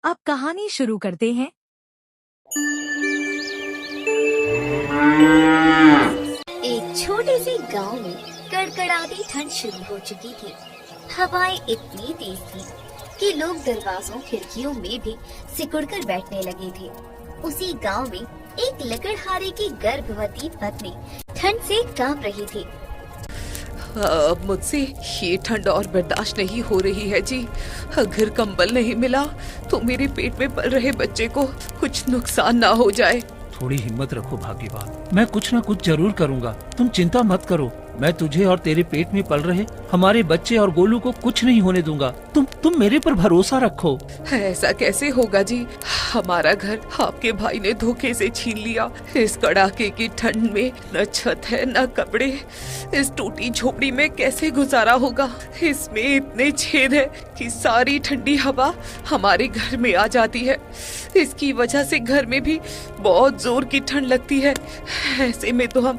अब कहानी शुरू करते हैं। एक छोटे से गांव में कड़कड़ाती ठंड शुरू हो चुकी थी। हवाएं इतनी तेज थी कि लोग दरवाजों खिड़कियों में भी सिकुड़कर बैठने लगे थे। उसी गांव में एक लकड़हारे की गर्भवती पत्नी ठंड से कांप रही थी। अब मुझसे ये ठंड और बर्दाश्त नहीं हो रही है जी। अगर कंबल नहीं मिला तो मेरे पेट में पल रहे बच्चे को कुछ नुकसान ना हो जाए। थोड़ी हिम्मत रखो भाग्यवान, मैं कुछ न कुछ जरूर करूंगा। तुम चिंता मत करो, मैं तुझे और तेरे पेट में पल रहे हमारे बच्चे और गोलू को कुछ नहीं होने दूंगा। तुम मेरे पर भरोसा रखो। ऐसा कैसे होगा जी? हमारा घर आपके भाई ने धोखे से छीन लिया। इस कड़ाके की ठंड में न छत है न कपड़े। इस टूटी झोपड़ी में कैसे गुजारा होगा? इसमें इतने छेद है कि सारी ठंडी हवा हमारे घर में आ जाती है। इसकी वजह से घर में भी बहुत जोर की ठंड लगती है। ऐसे में तो हम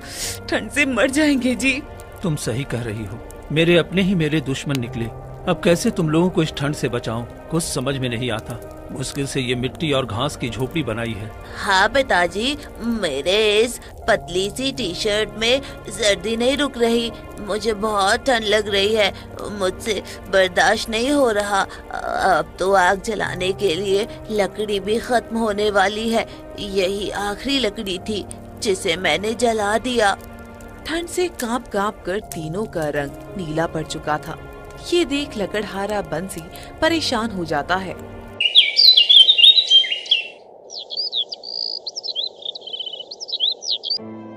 ठंड से मर जाएंगे जी। तुम सही कह रही हो, मेरे अपने ही मेरे दुश्मन निकले। अब कैसे तुम लोगों को इस ठंड से बचाऊं, कुछ समझ में नहीं आता। मुश्किल से ये मिट्टी और घास की झोपड़ी बनाई है। हाँ पिताजी, मेरे इस पतली सी टी शर्ट में सर्दी नहीं रुक रही। मुझे बहुत ठंड लग रही है, मुझसे बर्दाश्त नहीं हो रहा। अब तो आग जलाने के लिए लकड़ी भी खत्म होने वाली है। यही आखिरी लकड़ी थी जिसे मैंने जला दिया। ठंड से कांप कांप कर तीनों का रंग नीला पड़ चुका था। ये देख लकड़हारा बंसी परेशान हो जाता है।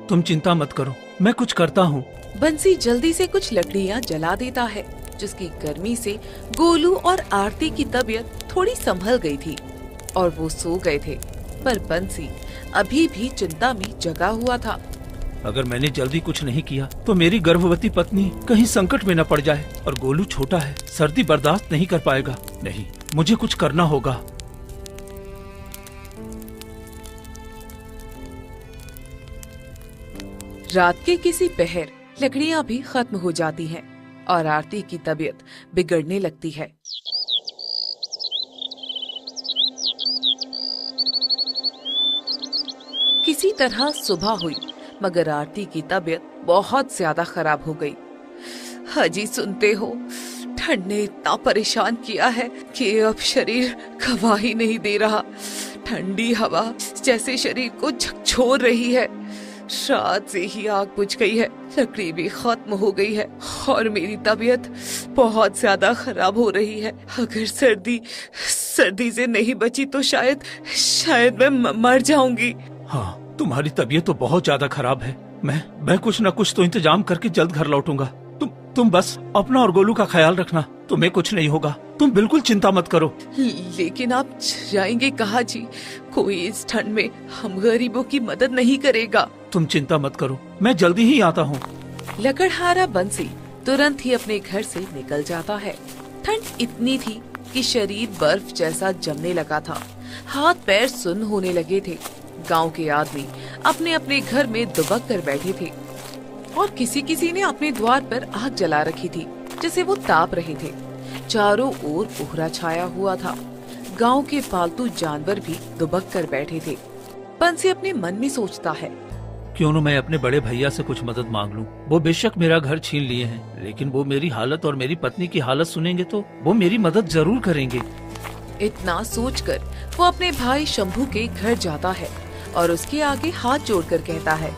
तुम चिंता मत करो, मैं कुछ करता हूँ। बंसी जल्दी से कुछ लकड़ियाँ जला देता है, जिसकी गर्मी से गोलू और आरती की तबीयत थोड़ी संभल गई थी और वो सो गए थे। पर बंसी अभी भी चिंता में जगा हुआ था। अगर मैंने जल्दी कुछ नहीं किया तो मेरी गर्भवती पत्नी कहीं संकट में न पड़ जाए, और गोलू छोटा है, सर्दी बर्दाश्त नहीं कर पाएगा। नहीं, मुझे कुछ करना होगा। रात के किसी पहर लकड़ियाँ भी खत्म हो जाती हैं और आरती की तबीयत बिगड़ने लगती है। किसी तरह सुबह हुई, मगर आरती की तबीयत बहुत ज्यादा खराब हो गई। हाजी सुनते हो, ठंड ने इतना परेशान किया है कि अब शरीर गवाही नहीं दे रहा। ठंडी हवा जैसे शरीर को झकझोर रही है। रात से ही आग बुझ गई है, लकड़ी भी खत्म हो गई है और मेरी तबीयत बहुत ज्यादा खराब हो रही है। अगर सर्दी से नहीं बची तो शायद मैं मर जाऊंगी। हाँ, तुम्हारी तबीयत तो बहुत ज्यादा खराब है। मैं कुछ न कुछ तो इंतजाम करके जल्द घर लौटूंगा। तुम बस अपना और गोलू का ख्याल रखना, तुम्हें कुछ नहीं होगा। तुम बिल्कुल चिंता मत करो। लेकिन आप जाएंगे कहाँ जी? कोई इस ठंड में हम गरीबों की मदद नहीं करेगा। तुम चिंता मत करो, मैं जल्दी ही आता हूँ। लकड़हारा बंसी तुरंत ही अपने घर से निकल जाता है। ठंड इतनी थी कि शरीर बर्फ जैसा जमने लगा था। हाथ पैर सुन्न होने लगे थे। गांव के आदमी अपने अपने घर में दुबक कर बैठे थे और किसी ने अपने द्वार पर आग जला रखी थी, जिसे वो ताप रहे थे। चारों ओर कोहरा छाया हुआ था। गांव के पालतू जानवर भी दुबक कर बैठे थे। बंसी अपने मन में सोचता है, क्यों न मैं अपने बड़े भैया से कुछ मदद मांग लूं। वो बेशक मेरा घर छीन लिए हैं, लेकिन वो मेरी हालत और मेरी पत्नी की हालत सुनेंगे तो वो मेरी मदद जरूर करेंगे। इतना सोचकर वो अपने भाई शंभू के घर जाता है और उसके आगे हाथ जोड़कर कहता है,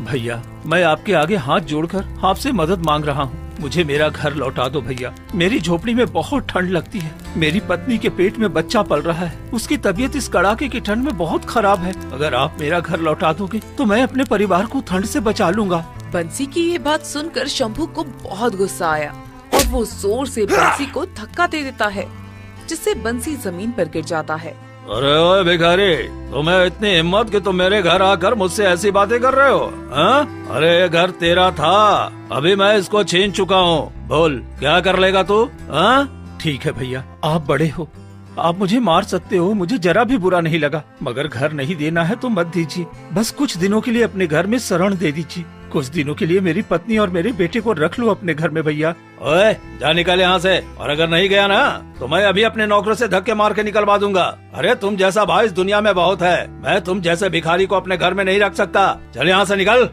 भैया, मैं आपके आगे हाथ जोड़कर आपसे मदद मांग रहा हूँ। मुझे मेरा घर लौटा दो भैया। मेरी झोपड़ी में बहुत ठंड लगती है। मेरी पत्नी के पेट में बच्चा पल रहा है। उसकी तबीयत इस कड़ाके की ठंड में बहुत खराब है। अगर आप मेरा घर लौटा दोगे तो मैं अपने परिवार को ठंड से बचा लूंगा। बंसी की ये बात सुनकर शंभू को बहुत गुस्सा आया और वो जोर से बंसी को धक्का दे देता है, जिससे बंसी जमीन पर गिर जाता है। अरे ओए भिखारी, तुम्हें इतनी हिम्मत कि तुम मेरे घर आकर मुझसे ऐसी बातें कर रहे हो? हाँ? अरे ये घर तेरा था, अभी मैं इसको छीन चुका हूँ। बोल, क्या कर लेगा तू? हाँ? ठीक है भैया, आप बड़े हो, आप मुझे मार सकते हो, मुझे जरा भी बुरा नहीं लगा। मगर घर नहीं देना है तो मत दीजिए। बस कुछ दिनों के लिए अपने घर में शरण दे दीजिए। कुछ दिनों के लिए मेरी पत्नी और मेरे बेटे को रख लो अपने घर में भैया। ओए, जा निकल यहाँ से, और अगर नहीं गया ना तो मैं अभी अपने नौकरों से धक्के मार के निकलवा दूंगा। अरे तुम जैसा भाई इस दुनिया में बहुत है, मैं तुम जैसे भिखारी को अपने घर में नहीं रख सकता। चल यहाँ से निकल।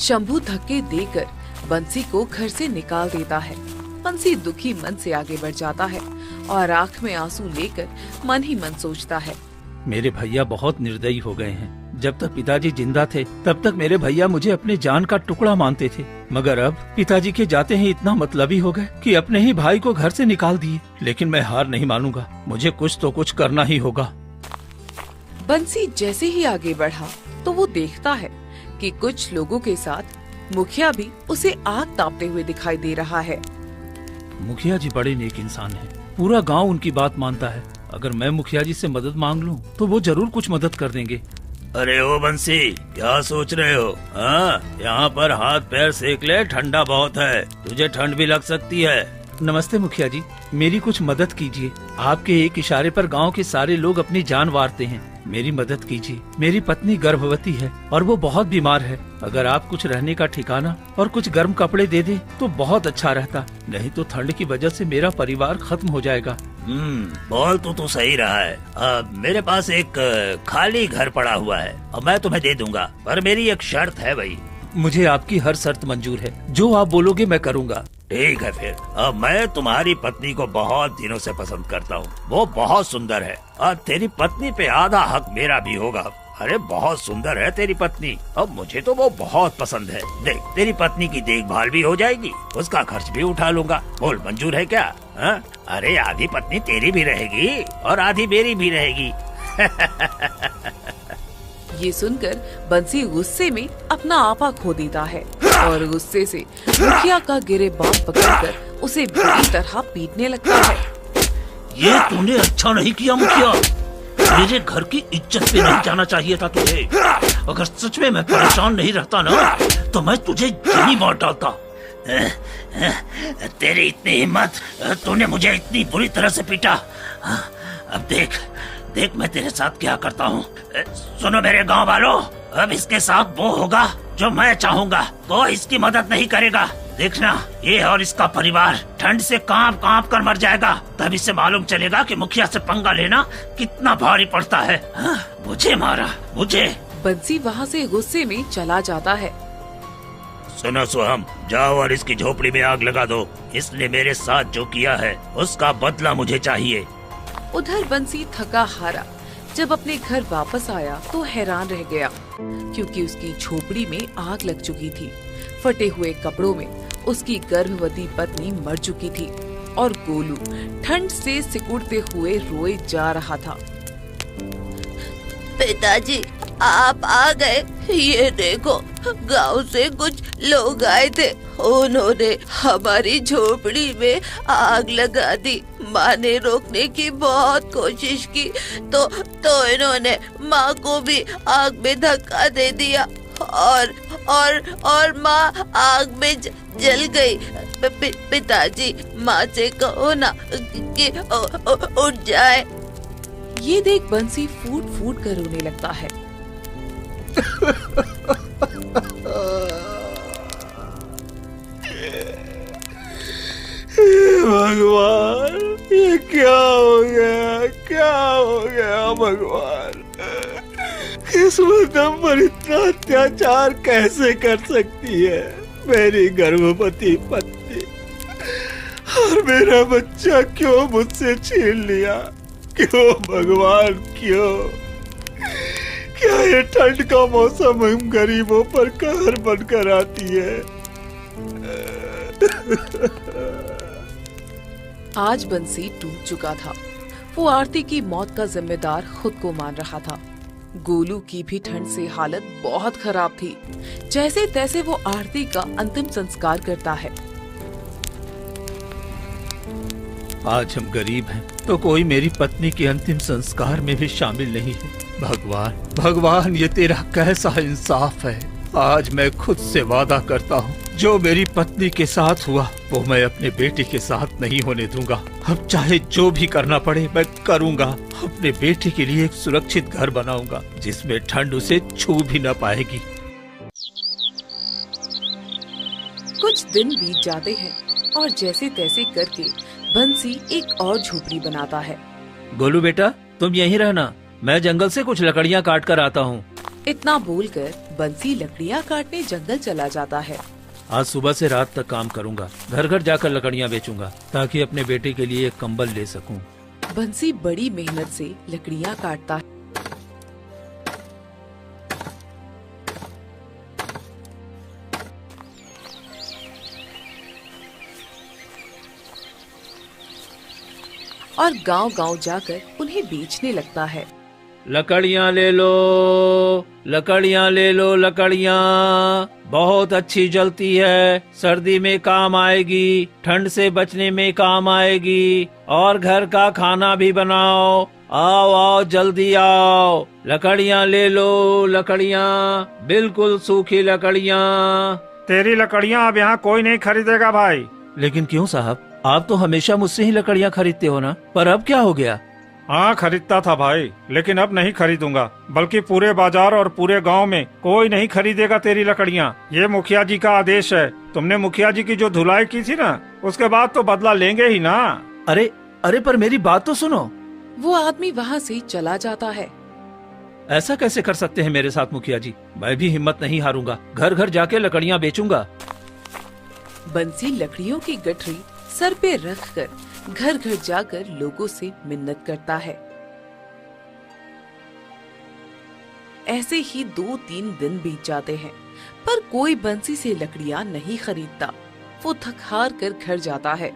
शंभू धक्के देकर बंसी को घर से निकाल देता है। बंसी दुखी मन से आगे बढ़ जाता है और आंख में आंसू लेकर मन ही मन सोचता है, मेरे भैया बहुत निर्दयी हो गए हैं। जब तक पिताजी जिंदा थे तब तक मेरे भैया मुझे अपने जान का टुकड़ा मानते थे, मगर अब पिताजी के जाते ही इतना मतलबी हो गए कि अपने ही भाई को घर से निकाल दिए। लेकिन मैं हार नहीं मानूंगा, मुझे कुछ तो कुछ करना ही होगा। बंसी जैसे ही आगे बढ़ा तो वो देखता है कि कुछ लोगों के साथ मुखिया भी उसे आग तापते हुए दिखाई दे रहा है। मुखिया जी बड़े नेक इंसान हैं, पूरा गांव उनकी बात मानता है। अगर मैं मुखिया जी से मदद मांग लूं तो वो जरूर कुछ मदद कर देंगे। अरे ओ बंसी, क्या सोच रहे हो? हाँ, यहाँ पर हाथ पैर सेक ले, ठंडा बहुत है, तुझे ठंड भी लग सकती है। नमस्ते मुखिया जी, मेरी कुछ मदद कीजिए। आपके एक इशारे पर गांव के सारे लोग अपनी जान वारते हैं, मेरी मदद कीजिए। मेरी पत्नी गर्भवती है और वो बहुत बीमार है। अगर आप कुछ रहने का ठिकाना और कुछ गर्म कपड़े दे दे तो बहुत अच्छा रहता, नहीं तो ठंड की वजह से मेरा परिवार खत्म हो जाएगा। बोल तो सही रहा है। मेरे पास एक खाली घर पड़ा हुआ है और मैं तुम्हें दे दूंगा, पर मेरी एक शर्त है भाई। मुझे आपकी हर शर्त मंजूर है, जो आप बोलोगे मैं करूँगा। ठीक है फिर। मैं तुम्हारी पत्नी को बहुत दिनों से पसंद करता हूँ, वो बहुत सुंदर है और तेरी पत्नी पे आधा हक मेरा भी होगा। अरे बहुत सुंदर है तेरी पत्नी, अब मुझे तो वो बहुत पसंद है। देख, तेरी पत्नी की देखभाल भी हो जाएगी, उसका खर्च भी उठा लूंगा। बोल मंजूर है क्या? हा? अरे आधी पत्नी तेरी भी रहेगी और आधी मेरी भी रहेगी। ये सुनकर बंसी गुस्से में अपना आपा खो देता है और गुस्से से मुखिया का गिरेबान पकड़कर उसे बुरी तरह पीटने लगता है। ये तूने अच्छा नहीं किया मुखिया, मेरे घर की इज्जत पे नहीं जाना चाहिए था तुझे। अगर सच में मैं परेशान नहीं रहता ना तो मैं तुझे यहीं मार डालता। तेरी इतनी हिम्मत, तूने मुझे इतनी बुरी तरह से पीटा। अब देख मैं तेरे साथ क्या करता हूँ। सुनो मेरे गांव वालों, अब इसके साथ वो होगा जो मैं चाहूँगा, कोई इसकी मदद नहीं करेगा। देखना, ये और इसका परिवार ठंड से कांप कर मर जाएगा। तब इसे मालूम चलेगा कि मुखिया से पंगा लेना कितना भारी पड़ता है। मुझे मारा, मुझे। बंसी वहाँ से गुस्से में चला जाता है। सुनो सोहम, जाओ और इसकी झोपड़ी में आग लगा दो। इसने मेरे साथ जो किया है उसका बदला मुझे चाहिए। उधर बंसी थका हारा जब अपने घर वापस आया तो हैरान रह गया, क्योंकि उसकी झोपड़ी में आग लग चुकी थी। फटे हुए कपड़ों में उसकी गर्भवती पत्नी मर चुकी थी और गोलू ठंड से सिकुड़ते हुए रोए जा रहा था। पिताजी, आप आ गए। ये देखो, गांव से कुछ लोग आए थे, उन्होंने हमारी झोपड़ी में आग लगा दी। माँ ने रोकने की बहुत कोशिश की तो इन्होंने माँ को भी आग में धक्का दे दिया और माँ आग में जल गई। पिताजी, माँ से कहो ना कि उठ जाए। ये देख बंसी फूट फूट कर रोने लगता है। भगवान, ये क्या हो गया भगवान। किस्मत हम पर इतना अत्याचार कैसे कर सकती है। मेरी गर्भवती पत्नी और मेरा बच्चा क्यों मुझसे छीन लिया? क्यों भगवान, क्यों? क्या ये ठंड का मौसम हम गरीबों पर कहर बनकर आती है? आज बंसी टूट चुका था। वो आरती की मौत का जिम्मेदार खुद को मान रहा था। गोलू की भी ठंड से हालत बहुत खराब थी। जैसे तैसे वो आरती का अंतिम संस्कार करता है। आज हम गरीब हैं तो कोई मेरी पत्नी के अंतिम संस्कार में भी शामिल नहीं है। भगवान, ये तेरा कैसा इंसाफ है। आज मैं खुद से वादा करता हूँ, जो मेरी पत्नी के साथ हुआ वो मैं अपने बेटे के साथ नहीं होने दूंगा। अब चाहे जो भी करना पड़े मैं करूंगा। अपने बेटे के लिए एक सुरक्षित घर बनाऊंगा जिसमें ठंड उसे छू भी न पाएगी। कुछ दिन बीत जाते हैं और जैसे तैसे करके बंसी एक और झोपड़ी बनाता है। गोलू बेटा, तुम यहीं रहना, मैं जंगल से कुछ लकड़ियाँ काट कर आता हूँ। इतना बोलकर बंसी लकड़ियाँ काटने जंगल चला जाता है। आज सुबह से रात तक काम करूँगा, घर घर जाकर लकड़ियाँ बेचूंगा ताकि अपने बेटे के लिए एक कंबल ले सकूँ। बंसी बड़ी मेहनत से लकड़ियाँ काटता है। और गांव-गांव जाकर उन्हें बेचने लगता है। लकड़ियाँ ले लो, लकड़ियाँ ले लो, लकड़ियाँ बहुत अच्छी जलती है, सर्दी में काम आएगी, ठंड से बचने में काम आएगी, और घर का खाना भी बनाओ। आओ आओ जल्दी आओ, लकड़ियाँ ले लो, लकड़ियाँ बिल्कुल सूखी लकड़ियाँ। तेरी लकड़ियाँ अब यहाँ कोई नहीं खरीदेगा भाई। लेकिन क्यों साहब, आप तो हमेशा मुझसे ही लकड़ियाँ खरीदते हो ना, पर अब क्या हो गया? हाँ खरीदता था भाई, लेकिन अब नहीं खरीदूंगा, बल्कि पूरे बाजार और पूरे गांव में कोई नहीं खरीदेगा तेरी लकड़ियाँ। ये मुखिया जी का आदेश है। तुमने मुखिया जी की जो धुलाई की थी ना, उसके बाद तो बदला लेंगे ही ना। अरे अरे पर मेरी बात तो सुनो। वो आदमी वहाँ से चला जाता है। ऐसा कैसे कर सकते हैं मेरे साथ मुखिया जी? मैं भी हिम्मत नहीं हारूंगा, घर घर जाके लकड़ियाँ बेचूंगा। बंसी लकड़ियों की गठरी सर पे रखकर घर घर जाकर लोगों से मिन्नत करता है। ऐसे ही 2-3 दिन बीत जाते हैं, पर कोई बंसी से लकड़ियाँ नहीं खरीदता। वो थक हार कर घर जाता है।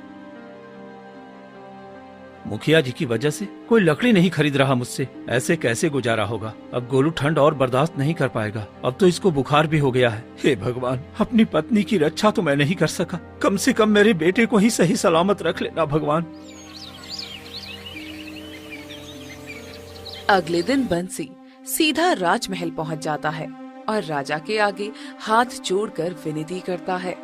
मुखिया जी की वजह से कोई लकड़ी नहीं खरीद रहा मुझसे, ऐसे कैसे गुजारा होगा? अब गोलू ठंड और बर्दाश्त नहीं कर पाएगा, अब तो इसको बुखार भी हो गया है। हे भगवान, अपनी पत्नी की रक्षा तो मैं नहीं कर सका, कम से कम मेरे बेटे को ही सही सलामत रख लेना भगवान। अगले दिन बंसी सीधा राजमहल पहुंच जाता है और राजा के आगे हाथ जोड़कर विनती करता है।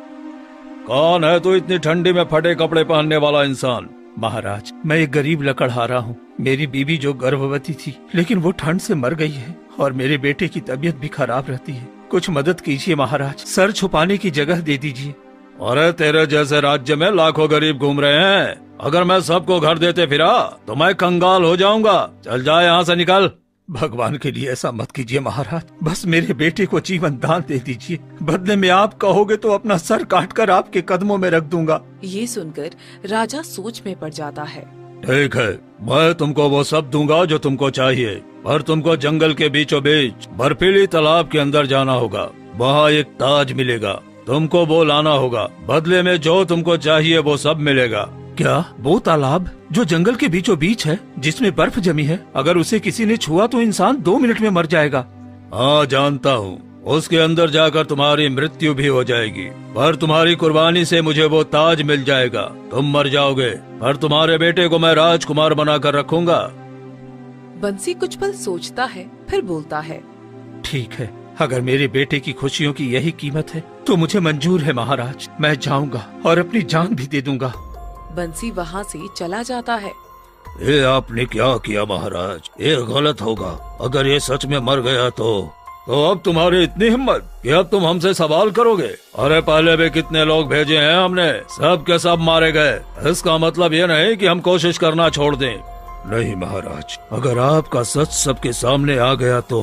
कौन है तू इतनी ठंडी में फटे कपड़े पहनने वाला इंसान? महाराज, मैं एक गरीब लकड़हारा हूँ। मेरी बीवी जो गर्भवती थी, लेकिन वो ठंड से मर गई है और मेरे बेटे की तबीयत भी खराब रहती है। कुछ मदद कीजिए महाराज, सर छुपाने की जगह दे दीजिए। अरे तेरे जैसे राज्य में लाखों गरीब घूम रहे हैं, अगर मैं सबको घर देते फिरा तो मैं कंगाल हो जाऊंगा। चल जा यहाँ से निकल। भगवान के लिए ऐसा मत कीजिए महाराज, बस मेरे बेटे को जीवन दान दे दीजिए। बदले में आप कहोगे तो अपना सर काटकर आपके कदमों में रख दूंगा। ये सुनकर राजा सोच में पड़ जाता है। ठीक है, मैं तुमको वो सब दूंगा जो तुमको चाहिए, पर तुमको जंगल के बीचों बीच बर्फीली तालाब के अंदर जाना होगा। वहाँ एक ताज मिलेगा, तुमको वो लाना होगा। बदले में जो तुमको चाहिए वो सब मिलेगा। क्या वो तालाब जो जंगल के बीचों बीच है, जिसमें बर्फ जमी है, अगर उसे किसी ने छुआ तो इंसान 2 मिनट में मर जाएगा? हाँ जानता हूँ, उसके अंदर जाकर तुम्हारी मृत्यु भी हो जाएगी, पर तुम्हारी कुर्बानी से मुझे वो ताज मिल जाएगा। तुम मर जाओगे, पर तुम्हारे बेटे को मैं राजकुमार बनाकर रखूंगा। बंसी कुछ पल सोचता है, फिर बोलता है। ठीक है, अगर मेरे बेटे की खुशियों की यही कीमत है तो मुझे मंजूर है महाराज। मैं जाऊंगा और अपनी जान भी दे दूंगा। बंसी वहाँ से चला जाता है। ये आपने क्या किया महाराज? ये गलत होगा। अगर ये सच में मर गया तो अब तुम्हारी इतनी हिम्मत कि अब तुम हमसे सवाल करोगे? अरे पहले भी कितने लोग भेजे हैं हमने, सब के सब मारे गए। इसका मतलब ये नहीं कि हम कोशिश करना छोड़ दें। नहीं महाराज, अगर आपका सच सबके सामने आ गया तो।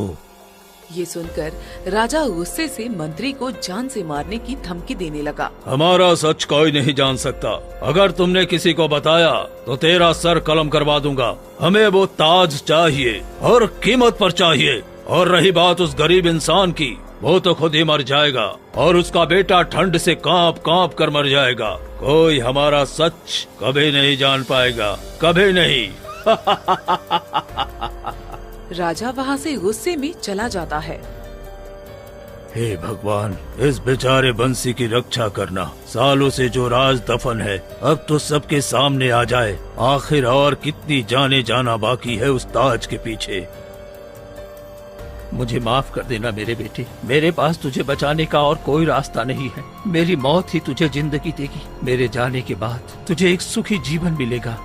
ये सुनकर राजा गुस्से से मंत्री को जान से मारने की धमकी देने लगा। हमारा सच कोई नहीं जान सकता। अगर तुमने किसी को बताया तो तेरा सर कलम करवा दूंगा। हमें वो ताज चाहिए और कीमत पर चाहिए। और रही बात उस गरीब इंसान की, वो तो खुद ही मर जाएगा और उसका बेटा ठंड से कांप कांप कर मर जाएगा। कोई हमारा सच कभी नहीं जान पाएगा, कभी नहीं। राजा वहाँ से गुस्से में चला जाता है। हे भगवान, इस बेचारे बंसी की रक्षा करना। सालों से जो राज दफन है अब तो सबके सामने आ जाए। आखिर और कितनी जाने जाना बाकी है उस ताज के पीछे। मुझे माफ कर देना मेरे बेटे, मेरे पास तुझे बचाने का और कोई रास्ता नहीं है। मेरी मौत ही तुझे जिंदगी देगी। मेरे जाने के बाद तुझे एक सुखी जीवन मिलेगा।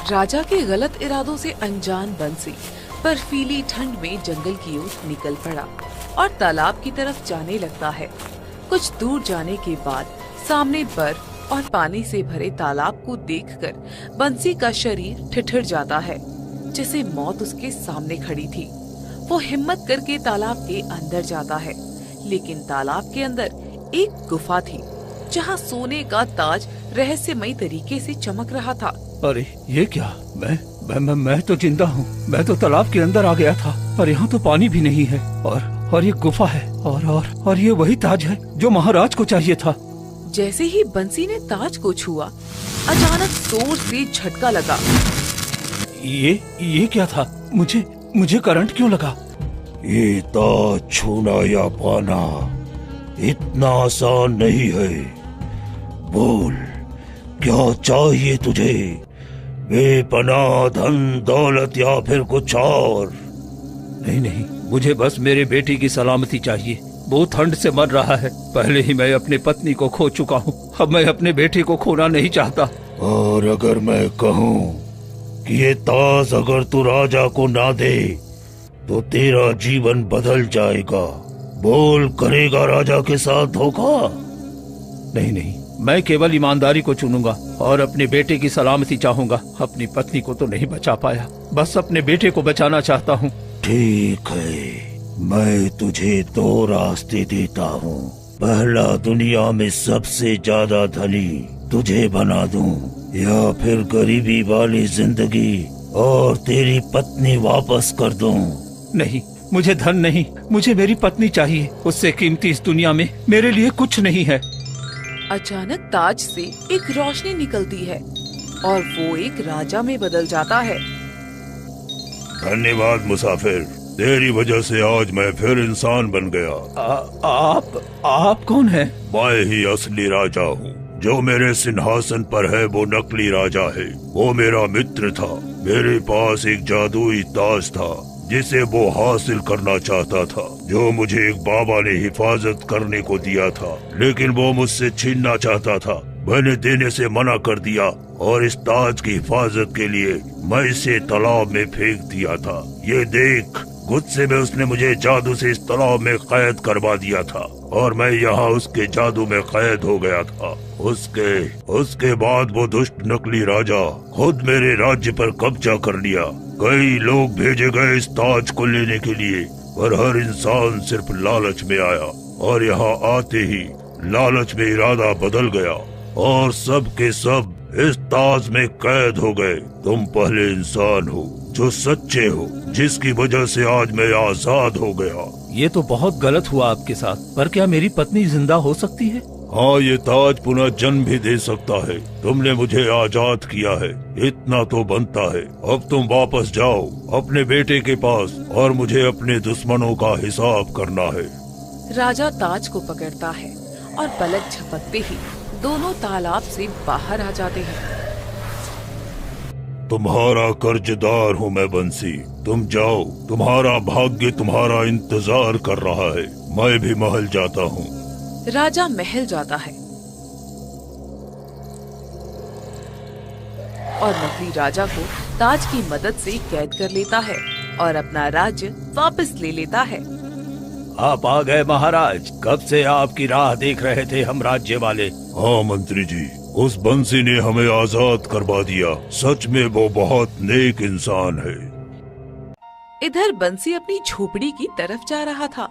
राजा के गलत इरादों से अनजान बंसी बर्फीली ठंड में जंगल की ओर निकल पड़ा और तालाब की तरफ जाने लगता है। कुछ दूर जाने के बाद सामने बर्फ और पानी से भरे तालाब को देखकर बंसी का शरीर ठिठुर जाता है, जैसे मौत उसके सामने खड़ी थी। वो हिम्मत करके तालाब के अंदर जाता है, लेकिन तालाब के अंदर एक गुफा थी जहाँ सोने का ताज रहस्यमयी तरीके से चमक रहा था। अरे ये क्या, मैं तो जिंदा हूँ। मैं तो तालाब के अंदर आ गया था और यहाँ तो पानी भी नहीं है और ये गुफा है और ये वही ताज है जो महाराज को चाहिए था। जैसे ही बंसी ने ताज को छुआ, अचानक जोर से झटका लगा। ये क्या था? मुझे करंट क्यों लगा? ये ताज छूना या पाना इतना आसान नहीं है। बोल, क्या चाहिए तुझे? बेपनाह धन दौलत या फिर कुछ और? नहीं, मुझे बस मेरे बेटी की सलामती चाहिए। वो ठंड से मर रहा है। पहले ही मैं अपनी पत्नी को खो चुका हूँ, अब मैं अपने बेटे को खोना नहीं चाहता। और अगर मैं कहूँ कि ये ताज अगर तू राजा को ना दे तो तेरा जीवन बदल जाएगा, बोल, करेगा राजा के साथ धोखा? नहीं, मैं केवल ईमानदारी को चुनूंगा और अपने बेटे की सलामती चाहूंगा। अपनी पत्नी को तो नहीं बचा पाया, बस अपने बेटे को बचाना चाहता हूँ। ठीक है, मैं तुझे दो रास्ते देता हूँ। पहला, दुनिया में सबसे ज्यादा धनी तुझे बना दूं, या फिर गरीबी वाली जिंदगी और तेरी पत्नी वापस कर दूं। नहीं, मुझे धन नहीं, मुझे मेरी पत्नी चाहिए। उससे कीमती इस दुनिया में मेरे लिए कुछ नहीं है। अचानक ताज से एक रोशनी निकलती है और वो एक राजा में बदल जाता है। धन्यवाद मुसाफिर, तेरी वजह से आज मैं फिर इंसान बन गया। आप कौन हैं? मैं ही असली राजा हूँ। जो मेरे सिंहासन पर है वो नकली राजा है। वो मेरा मित्र था। मेरे पास एक जादुई ताज था जिसे वो हासिल करना चाहता था, जो मुझे एक बाबा ने हिफाजत करने को दिया था, लेकिन वो मुझसे छीनना चाहता था। मैंने देने से मना कर दिया और इस ताज की हिफाजत के लिए मैं इसे तालाब में फेंक दिया था। ये देख, गुस्से में उसने मुझे जादू से इस तालाब में कैद करवा दिया था और मैं यहाँ उसके जादू में कैद हो गया था। उसके बाद वो दुष्ट नकली राजा खुद मेरे राज्य पर कब्जा कर लिया। कई लोग भेजे गए इस ताज को लेने के लिए, पर हर इंसान सिर्फ लालच में आया और यहाँ आते ही लालच में इरादा बदल गया और सब के सब इस ताज में कैद हो गए। तुम पहले इंसान हो जो सच्चे हो, जिसकी वजह से आज मैं आजाद हो गया। ये तो बहुत गलत हुआ आपके साथ, पर क्या मेरी पत्नी जिंदा हो सकती है? हाँ, ये ताज पुनः जन्म भी दे सकता है। तुमने मुझे आजाद किया है, इतना तो बनता है। अब तुम वापस जाओ अपने बेटे के पास और मुझे अपने दुश्मनों का हिसाब करना है। राजा ताज को पकड़ता है और पलक झपकते ही दोनों तालाब से बाहर आ जाते हैं। तुम्हारा कर्जदार हूँ मैं बंसी, तुम जाओ, तुम्हारा भाग्य तुम्हारा इंतजार कर रहा है। मैं भी महल जाता हूँ। राजा महल जाता है और नकली राजा को ताज की मदद से कैद कर लेता है और अपना राज्य वापस ले लेता है। आप आ गए महाराज, कब से आपकी राह देख रहे थे हम राज्य वाले। हाँ मंत्री जी, उस बंसी ने हमें आजाद करवा दिया। सच में वो बहुत नेक इंसान है। इधर बंसी अपनी झोपड़ी की तरफ जा रहा था।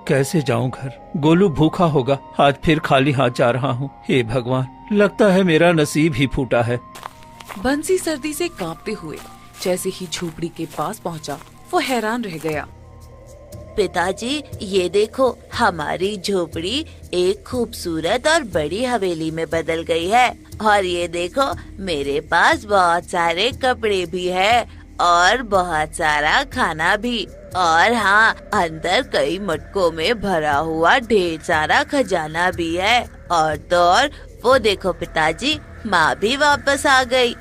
कैसे जाऊं घर? गोलू भूखा होगा, आज फिर खाली हाथ जा रहा हूँ। हे भगवान, लगता है मेरा नसीब ही फूटा है। बंसी सर्दी से कांपते हुए जैसे ही झोपड़ी के पास पहुँचा, वो हैरान रह गया। पिताजी, ये देखो, हमारी झोपड़ी एक खूबसूरत और बड़ी हवेली में बदल गई है। और ये देखो, मेरे पास बहुत सारे कपड़े भी है और बहुत सारा खाना भी। और हाँ, अंदर कई मटकों में भरा हुआ ढेर सारा खजाना भी है। और तो और वो देखो पिताजी, माँ भी वापस आ गई।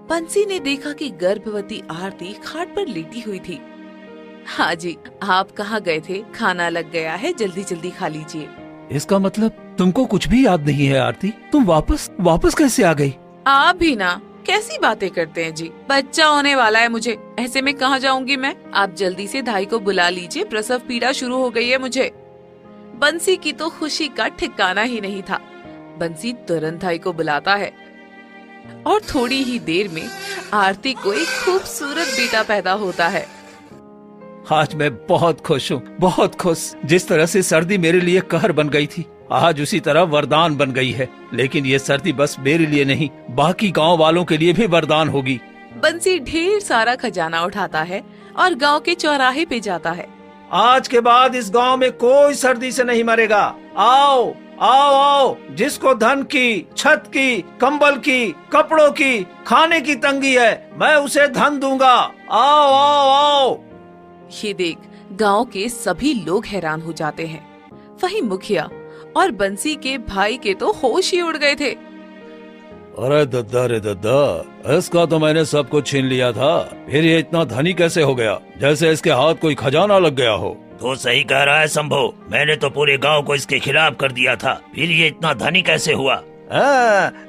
बंसी ने देखा कि गर्भवती आरती खाट पर लेटी हुई थी। हाँ जी, आप कहाँ गए थे? खाना लग गया है, जल्दी जल्दी खा लीजिए। इसका मतलब तुमको कुछ भी याद नहीं है आरती? तुम वापस कैसे आ गई? आप भी ना, कैसी बातें करते हैं जी। बच्चा होने वाला है मुझे, ऐसे में कहाँ जाऊंगी मैं? आप जल्दी से धाई को बुला लीजिए, प्रसव पीड़ा शुरू हो गई है मुझे। बंसी की तो खुशी का ठिकाना ही नहीं था। बंसी तुरंत भाई को बुलाता है और थोड़ी ही देर में आरती को एक खूबसूरत बेटा पैदा होता है। आज मैं बहुत खुश हूँ, बहुत खुश। जिस तरह से सर्दी मेरे लिए कहर बन गई थी, आज उसी तरह वरदान बन गई है। लेकिन ये सर्दी बस मेरे लिए नहीं, बाकी गांव वालों के लिए भी वरदान होगी। बंसी ढेर सारा खजाना उठाता है और गांव के चौराहे पे जाता है। आज के बाद इस गांव में कोई सर्दी से नहीं मरेगा। आओ आओ आओ, जिसको धन की, छत की, कंबल की, कपड़ों की, खाने की तंगी है, मैं उसे धन दूंगा। आओ आओ आओ। ये देख गांव के सभी लोग हैरान हो जाते हैं। वहीं मुखिया और बंसी के भाई के तो होश ही उड़ गए थे। अरे दद्दा रे दद्दा, इसका तो मैंने सब कुछ छीन लिया था, फिर ये इतना धनी कैसे हो गया, जैसे इसके हाथ कोई खजाना लग गया हो। तो सही कह रहा है शंभू, मैंने तो पूरे गांव को इसके खिलाफ कर दिया था, फिर ये इतना धनी कैसे हुआ?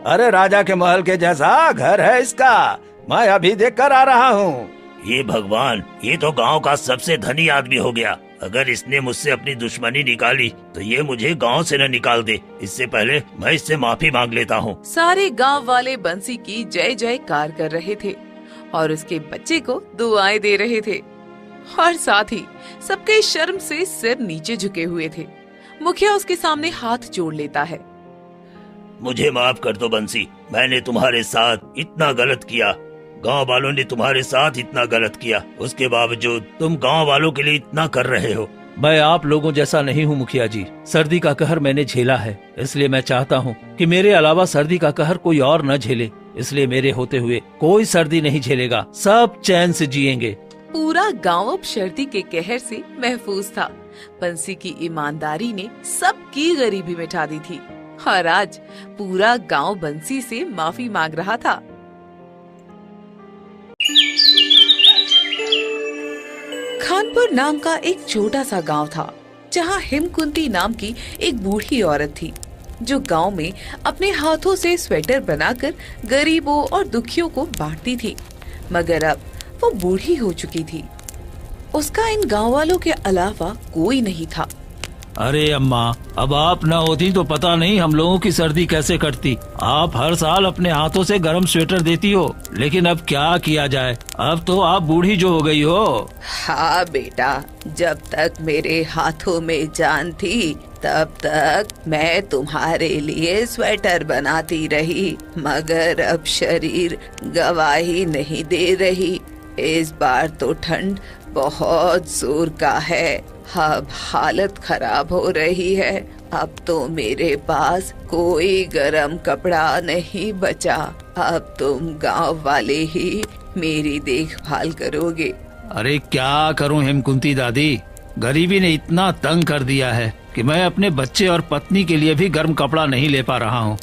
अरे राजा के महल के जैसा घर है इसका, मैं अभी देख कर आ रहा हूँ। ये भगवान, ये तो गांव का सबसे धनी आदमी हो गया। अगर इसने मुझसे अपनी दुश्मनी निकाली तो ये मुझे गांव से न निकाल दे। इससे पहले मैं इससे माफी मांग लेता हूँ। सारे गांव वाले बंसी की जय जयकार कर रहे थे और उसके बच्चे को दुआएं दे रहे थे और साथ ही सबके शर्म से सिर नीचे झुके हुए थे। मुखिया उसके सामने हाथ जोड़ लेता है। मुझे माफ कर दो बंसी, मैंने तुम्हारे साथ इतना गलत किया। गांव वालों ने तुम्हारे साथ इतना गलत किया, उसके बावजूद तुम गांव वालों के लिए इतना कर रहे हो। मैं आप लोगों जैसा नहीं हूँ मुखिया जी। सर्दी का कहर मैंने झेला है, इसलिए मैं चाहता हूँ कि मेरे अलावा सर्दी का कहर कोई और न झेले। इसलिए मेरे होते हुए कोई सर्दी नहीं झेलेगा, सब चैन से जिएंगे। पूरा गांव अब सर्दी के कहर से महफूज था। बंसी की ईमानदारी ने सबकी गरीबी मिटा दी थी और आज पूरा गांव बंसी से माफी मांग रहा था। खानपुर नाम का एक छोटा सा गांव था, जहां हिमकुंती नाम की एक बूढ़ी औरत थी, जो गांव में अपने हाथों से स्वेटर बनाकर गरीबों और दुखियों को बांटती थी। मगर अब वो बूढ़ी हो चुकी थी। उसका इन गांव वालों के अलावा कोई नहीं था। अरे अम्मा, अब आप न होती तो पता नहीं हम लोगों की सर्दी कैसे कटती। आप हर साल अपने हाथों से गर्म स्वेटर देती हो, लेकिन अब क्या किया जाए, अब तो आप बूढ़ी जो हो गई हो। हाँ बेटा, जब तक मेरे हाथों में जान थी तब तक मैं तुम्हारे लिए स्वेटर बनाती रही, मगर अब शरीर गवाही नहीं दे रही। इस बार तो ठंड बहुत जोर का है, अब हालत खराब हो रही है। अब तो मेरे पास कोई गरम कपड़ा नहीं बचा। अब तुम गांव वाले ही मेरी देखभाल करोगे। अरे क्या करूं हेमकुंती दादी, गरीबी ने इतना तंग कर दिया है कि मैं अपने बच्चे और पत्नी के लिए भी गर्म कपड़ा नहीं ले पा रहा हूँ।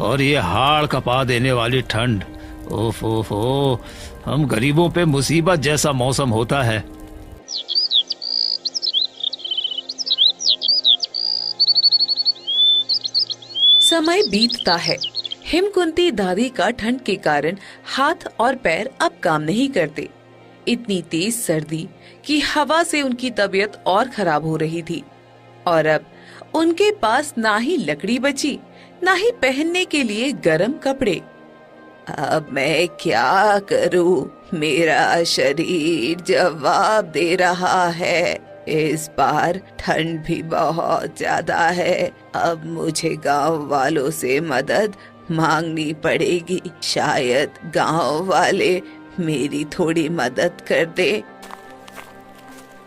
और ये हाड़ कपा देने वाली ठंड, ओफ ओफ ओ, हम गरीबों पे मुसीबत जैसा मौसम होता है। समय बीतता है। हिमकुंती दादी का ठंड के कारण हाथ और पैर अब काम नहीं करते। इतनी तेज सर्दी कि हवा से उनकी तबीयत और खराब हो रही थी और अब उनके पास ना ही लकड़ी बची, ना ही पहनने के लिए गर्म कपड़े। अब मैं क्या करूं? मेरा शरीर जवाब दे रहा है। इस बार ठंड भी बहुत ज्यादा है। अब मुझे गांव वालों से मदद मांगनी पड़ेगी। शायद गांव वाले मेरी थोड़ी मदद कर दे।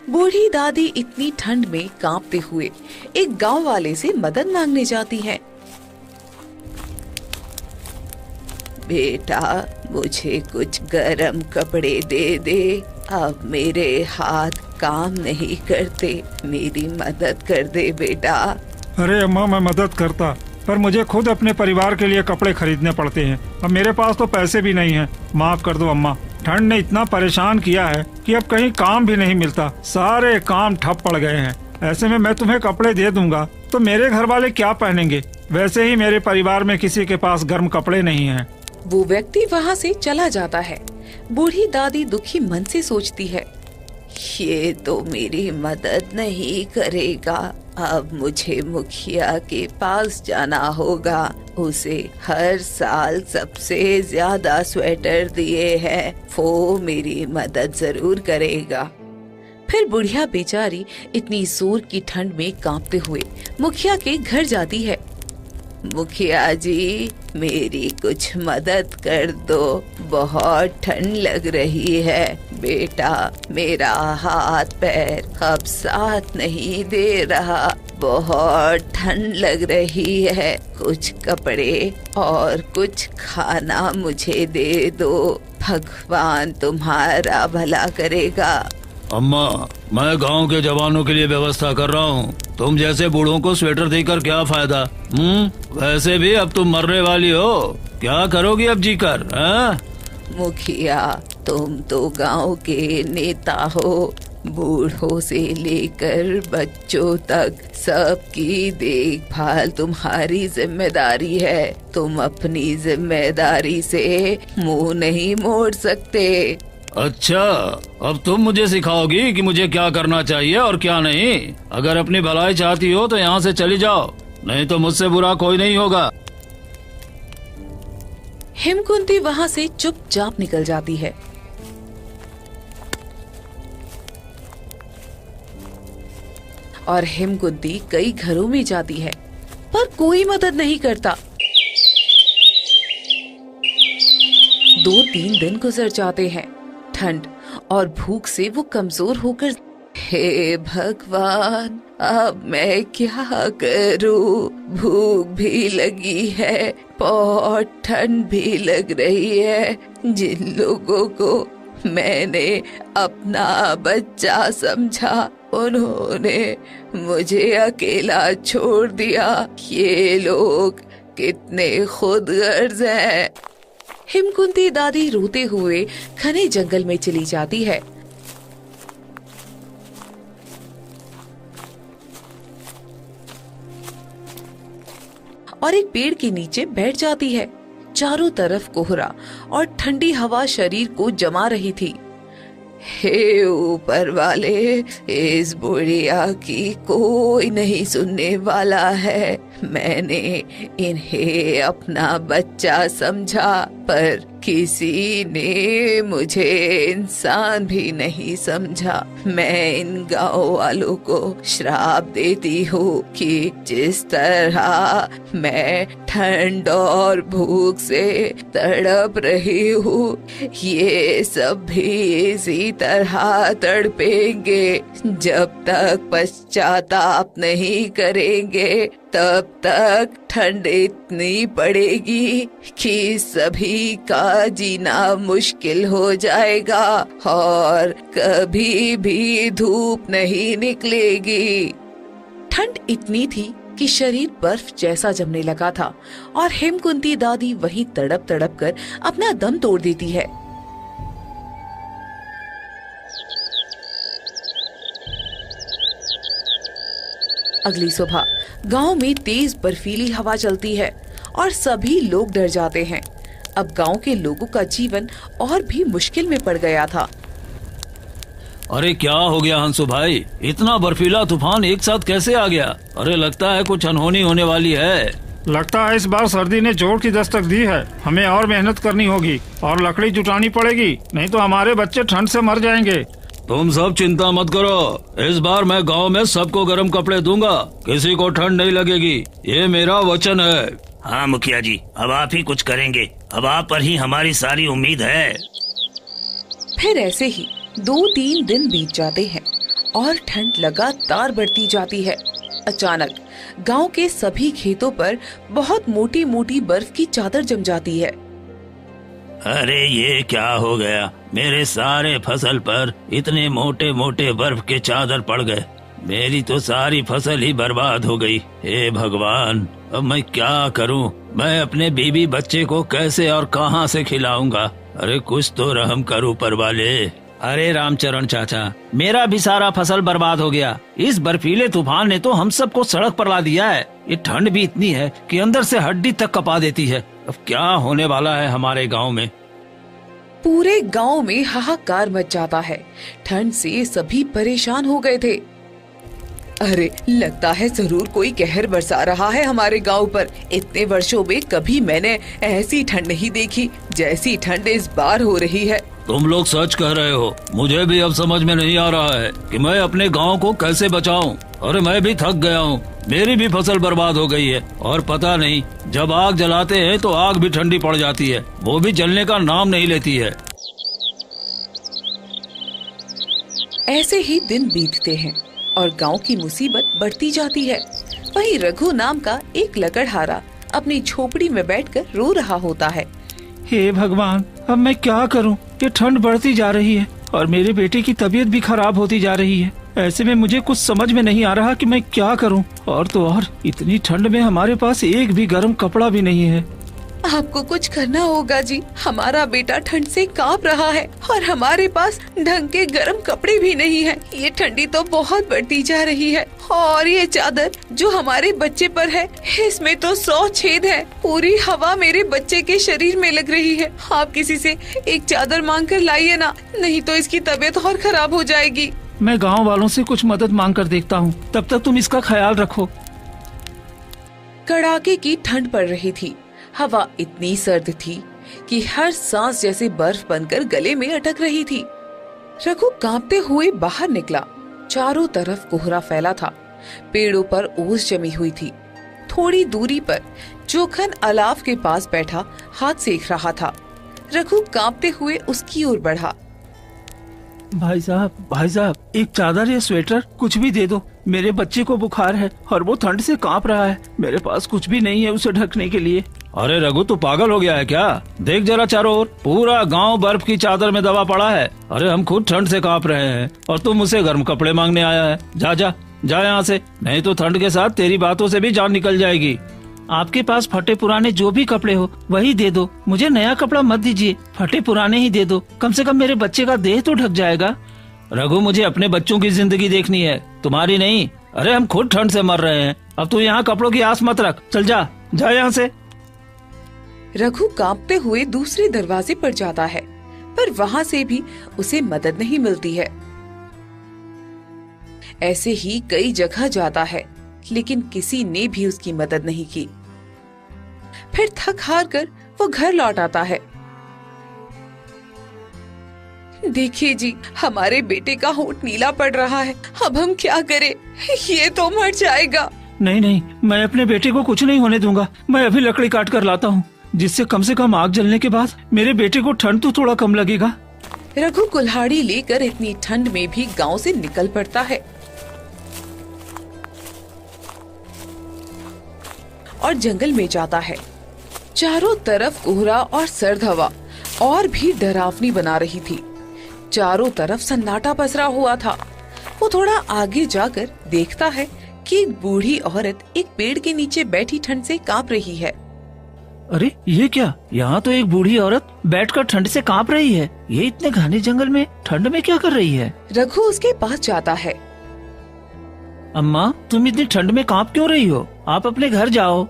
बूढ़ी दादी इतनी ठंड में कांपते हुए एक गांव वाले से मदद मांगने जाती हैं। बेटा, मुझे कुछ गरम कपड़े दे दे। अब मेरे हाथ काम नहीं करते, मेरी मदद कर दे बेटा। अरे अम्मा, मैं मदद करता, पर मुझे खुद अपने परिवार के लिए कपड़े खरीदने पड़ते हैं। अब मेरे पास तो पैसे भी नहीं हैं। माफ कर दो अम्मा, ठंड ने इतना परेशान किया है कि अब कहीं काम भी नहीं मिलता, सारे काम ठप पड़ गए हैं। ऐसे में मैं तुम्हें कपड़े दे दूंगा तो मेरे घर वाले क्या पहनेंगे? वैसे ही मेरे परिवार में किसी के पास गर्म कपड़े नहीं हैं। वो व्यक्ति वहाँ से चला जाता है। बूढ़ी दादी दुखी मन से सोचती है, ये तो मेरी मदद नहीं करेगा। अब मुझे मुखिया के पास जाना होगा। उसे हर साल सबसे ज्यादा स्वेटर दिए हैं, वो मेरी मदद जरूर करेगा। फिर बुढ़िया बेचारी इतनी जोर की ठंड में कांपते हुए मुखिया के घर जाती है। मुखिया जी, मेरी कुछ मदद कर दो, बहुत ठंड लग रही है। बेटा, मेरा हाथ पैर अब साथ नहीं दे रहा, बहुत ठंड लग रही है। कुछ कपड़े और कुछ खाना मुझे दे दो, भगवान तुम्हारा भला करेगा। अम्मा, मैं गांव के जवानों के लिए व्यवस्था कर रहा हूँ। तुम जैसे बूढ़ों को स्वेटर देकर क्या फायदा? वैसे भी अब तुम मरने वाली हो, क्या करोगी अब जीकर? मुखिया, तुम तो गांव के नेता हो। बूढ़ों से लेकर बच्चों तक सबकी देखभाल तुम्हारी जिम्मेदारी है। तुम अपनी जिम्मेदारी से मुंह नहीं मोड़ सकते। अच्छा, अब तुम मुझे सिखाओगी कि मुझे क्या करना चाहिए और क्या नहीं। अगर अपनी भलाई चाहती हो तो यहाँ से चली जाओ, नहीं तो मुझसे बुरा कोई नहीं होगा। हिमकुंती वहाँ से चुपचाप निकल जाती है। और हिमकुंती कई घरों में जाती है, पर कोई मदद नहीं करता। 2-3 दिन गुजर जाते हैं। ठंड और भूख से वो कमजोर होकर, हे भगवान, अब मैं क्या करूं? भूख भी लगी है, बहुत ठंड भी लग रही है। जिन लोगों को मैंने अपना बच्चा समझा, उन्होंने मुझे अकेला छोड़ दिया। ये लोग कितने खुदगर्ज हैं। हिमकुंती दादी रोते हुए घने जंगल में चली जाती है। और एक पेड़ के नीचे बैठ जाती है। चारों तरफ कोहरा और ठंडी हवा शरीर को जमा रही थी। हे ऊपर वाले, इस बुढ़िया की कोई नहीं सुनने वाला है। मैंने इन्हें अपना बच्चा समझा, पर किसी ने मुझे इंसान भी नहीं समझा। मैं इन गांव वालों को श्राप देती हूँ कि जिस तरह मैं ठंड और भूख से तड़प रही हूँ, ये सब भी इसी तरह तड़पेंगे। जब तक पश्चाताप नहीं करेंगे, तब तक ठंड इतनी पड़ेगी कि सभी का जीना मुश्किल हो जाएगा और कभी भी धूप नहीं निकलेगी। ठंड इतनी थी कि शरीर बर्फ जैसा जमने लगा था और हिमकुंती दादी वहीं तड़प तड़प कर अपना दम तोड़ देती है। अगली सुबह गांव में तेज बर्फीली हवा चलती है और सभी लोग डर जाते हैं। अब गांव के लोगों का जीवन और भी मुश्किल में पड़ गया था। अरे क्या हो गया हंसू भाई, इतना बर्फीला तूफान एक साथ कैसे आ गया? अरे लगता है कुछ अनहोनी होने वाली है। लगता है इस बार सर्दी ने जोर की दस्तक दी है। हमें और मेहनत करनी होगी और लकड़ी जुटानी पड़ेगी, नहीं तो हमारे बच्चे ठंड से मर जाएंगे। तुम सब चिंता मत करो, इस बार मैं गांव में सबको गर्म कपड़े दूंगा, किसी को ठंड नहीं लगेगी, ये मेरा वचन है। हाँ मुखिया जी, अब आप ही कुछ करेंगे, अब आप पर ही हमारी सारी उम्मीद है। फिर ऐसे ही 2-3 दिन बीत जाते हैं और ठंड लगातार बढ़ती जाती है। अचानक गांव के सभी खेतों पर बहुत मोटी मोटी बर्फ की चादर जम जाती है। अरे ये क्या हो गया, मेरे सारे फसल पर इतने मोटे मोटे बर्फ के चादर पड़ गए। मेरी तो सारी फसल ही बर्बाद हो गई। हे भगवान, अब मैं क्या करूं? मैं अपने बीबी बच्चे को कैसे और कहां से खिलाऊंगा? अरे कुछ तो रहम करो ऊपर वाले। अरे रामचरण चाचा, मेरा भी सारा फसल बर्बाद हो गया। इस बर्फीले तूफान ने तो हम सबको सड़क पर ला दिया है। ये ठंड भी इतनी है कि अंदर से हड्डी तक कपा देती है। अब क्या होने वाला है हमारे गांव में? पूरे गांव में हाहाकार मच जाता है। ठंड से सभी परेशान हो गए थे। अरे लगता है जरूर कोई कहर बरसा रहा है हमारे गांव पर। इतने वर्षों में कभी मैंने ऐसी ठंड नहीं देखी जैसी ठंड इस बार हो रही है। तुम लोग सच कह रहे हो। मुझे भी अब समझ में नहीं आ रहा है कि मैं अपने गांव को कैसे बचाऊं। अरे मैं भी थक गया हूं। मेरी भी फसल बर्बाद हो गई है और पता नहीं जब आग जलाते हैं तो आग भी ठंडी पड़ जाती है, वो भी जलने का नाम नहीं लेती है। ऐसे ही दिन बीतते हैं और गांव की मुसीबत बढ़ती जाती है। वहीं रघु नाम का एक लकड़हारा अपनी झोपड़ी में बैठकर रो रहा होता है। हे भगवान, अब मैं क्या करूं? ये ठंड बढ़ती जा रही है और मेरे बेटे की तबीयत भी खराब होती जा रही है। ऐसे में मुझे कुछ समझ में नहीं आ रहा कि मैं क्या करूं। और तो और इतनी ठंड में हमारे पास एक भी गर्म कपड़ा भी नहीं है। आपको कुछ करना होगा जी। हमारा बेटा ठंड से कांप रहा है और हमारे पास ढंग के गर्म कपड़े भी नहीं है। ये ठंडी तो बहुत बढ़ती जा रही है और ये चादर जो हमारे बच्चे पर है इसमें तो 100 छेद है। पूरी हवा मेरे बच्चे के शरीर में लग रही है। आप किसी से एक चादर मांग कर लाइए ना, नहीं तो इसकी तबीयत और खराब हो जाएगी। मैं गाँव वालों से कुछ मदद मांग कर देखता हूँ, तब तक तुम इसका ख्याल रखो। कड़ाके की ठंड पड़ रही थी। हवा इतनी सर्द थी कि हर सांस जैसे बर्फ बनकर गले में अटक रही थी। रघु कांपते हुए बाहर निकला। चारों तरफ कोहरा फैला था। पेड़ों पर ओस जमी हुई थी। थोड़ी दूरी पर जोखन अलाव के पास बैठा हाथ सेक रहा था। रघु कांपते हुए उसकी ओर बढ़ा। भाई साहब, एक चादर या स्वेटर कुछ भी दे दो। मेरे बच्चे को बुखार है और वो ठंड से कांप रहा है। मेरे पास कुछ भी नहीं है उसे ढकने के लिए। अरे रघु, तू पागल हो गया है क्या? देख जरा चारों ओर, पूरा गांव बर्फ की चादर में दबा पड़ा है। अरे हम खुद ठंड से कांप रहे हैं और तुम उसे गर्म कपड़े मांगने आया है। जा जा जा यहाँ से, नहीं तो ठंड के साथ तेरी बातों से भी जान निकल जाएगी। आपके पास फटे पुराने जो भी कपड़े हो वही दे दो। मुझे नया कपड़ा मत दीजिए, फटे पुराने ही दे दो। कम से कम मेरे बच्चे का देह तो ढक जाएगा। रघु, मुझे अपने बच्चों की जिंदगी देखनी है, तुम्हारी नहीं। अरे हम खुद ठंड से मर रहे हैं। अब तू यहाँ कपड़ों की आस मत रख। चल जा जा यहाँ से। रघु कांपते हुए दूसरे दरवाजे पर जाता है, पर वहाँ से भी उसे मदद नहीं मिलती है। ऐसे ही कई जगह जाता है, लेकिन किसी ने भी उसकी मदद नहीं की। फिर थक हार कर वो घर लौट आता है। देखिए जी, हमारे बेटे का होंठ नीला पड़ रहा है। अब हम क्या करें? ये तो मर जाएगा। नहीं, मैं अपने बेटे को कुछ नहीं होने दूंगा। मैं अभी लकड़ी काट कर लाता हूँ, जिससे कम से कम आग जलने के बाद मेरे बेटे को ठंड तो थोड़ा कम लगेगा। रघु कुल्हाड़ी लेकर इतनी ठंड में भी गांव से निकल पड़ता है और जंगल में जाता है। चारों तरफ कोहरा और सर्द हवा और भी डरावनी बना रही थी। चारों तरफ सन्नाटा पसरा हुआ था। वो थोड़ा आगे जाकर देखता है कि एक बूढ़ी औरत एक पेड़ के नीचे बैठी ठंड से कांप रही है। अरे ये क्या? यहाँ तो एक बूढ़ी औरत बैठकर ठंड से कांप रही है। ये इतने घने जंगल में ठंड में क्या कर रही है? रघु उसके पास जाता है। अम्मा, तुम इतनी ठंड में कांप क्यों रही हो? आप अपने घर जाओ।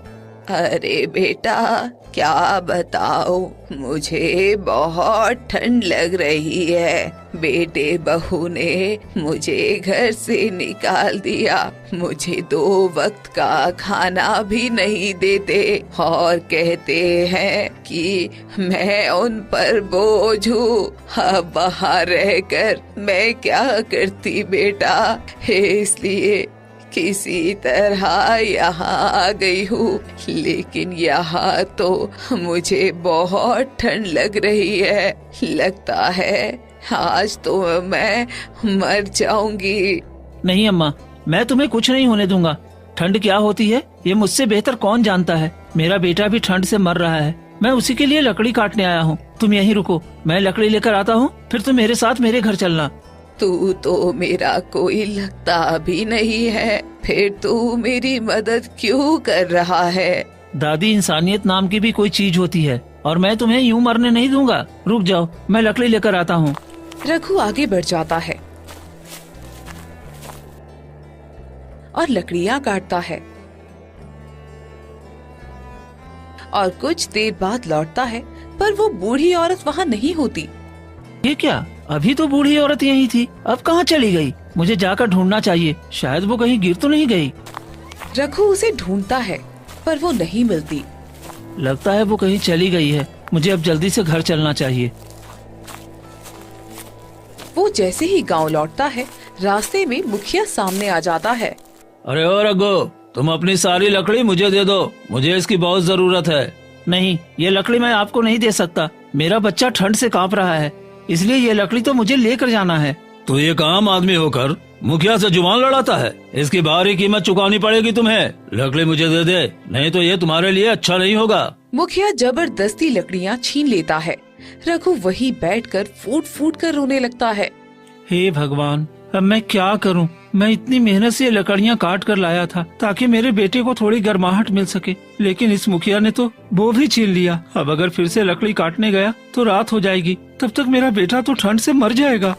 अरे बेटा, क्या बताओ, मुझे बहुत ठंड लग रही है। बेटे बहू ने मुझे घर से निकाल दिया। मुझे 2 वक्त का खाना भी नहीं देते और कहते हैं कि मैं उन पर बोझ हूँ। अब बाहर रहकर मैं क्या करती बेटा, इसलिए किसी तरह यहाँ आ गई हूँ। लेकिन यहाँ तो मुझे बहुत ठंड लग रही है। लगता है आज तो मैं मर जाऊंगी। नहीं अम्मा, मैं तुम्हें कुछ नहीं होने दूंगा। ठंड क्या होती है ये मुझसे बेहतर कौन जानता है। मेरा बेटा भी ठंड से मर रहा है। मैं उसी के लिए लकड़ी काटने आया हूँ। तुम यहीं रुको, मैं लकड़ी लेकर आता हूँ, फिर तुम मेरे साथ मेरे घर चलना। तू तो मेरा कोई लगता भी नहीं है, फिर तू मेरी मदद क्यों कर रहा है? दादी, इंसानियत नाम की भी कोई चीज होती है और मैं तुम्हें यूं मरने नहीं दूंगा। रुक जाओ, मैं लकड़ी लेकर आता हूँ। रघु आगे बढ़ जाता है और लकड़ियाँ काटता है और कुछ देर बाद लौटता है, पर वो बूढ़ी औरत वहाँ नहीं होती। ये क्या, अभी तो बूढ़ी औरत यही थी, अब कहाँ चली गई? मुझे जाकर ढूंढना चाहिए, शायद वो कहीं गिर तो नहीं गई। रघु उसे ढूंढता है पर वो नहीं मिलती। लगता है वो कहीं चली गई है, मुझे अब जल्दी से घर चलना चाहिए। वो जैसे ही गांव लौटता है, रास्ते में मुखिया सामने आ जाता है। अरे ओ रघु, तुम अपनी सारी लकड़ी मुझे दे दो, मुझे इसकी बहुत जरूरत है। नहीं, ये लकड़ी मैं आपको नहीं दे सकता, मेरा बच्चा ठंड से कांप रहा है, इसलिए ये लकड़ी तो मुझे लेकर जाना है। तो एक आम आदमी होकर मुखिया से जुबान लड़ाता है, इसकी भारी कीमत चुकानी पड़ेगी तुम्हें। लकड़ी मुझे दे दे, नहीं तो ये तुम्हारे लिए अच्छा नहीं होगा। मुखिया जबरदस्ती लकड़ियाँ छीन लेता है। रघु वहीं बैठकर फूट फूट कर रोने लगता है। हे भगवान, अब मैं क्या करूं? मैं इतनी मेहनत से लकड़ियां काट कर लाया था ताकि मेरे बेटे को थोड़ी गर्माहट मिल सके, लेकिन इस मुखिया ने तो वो भी छीन लिया। अब अगर फिर से लकड़ी काटने गया तो रात हो जाएगी, तब तक मेरा बेटा तो ठंड से मर जाएगा।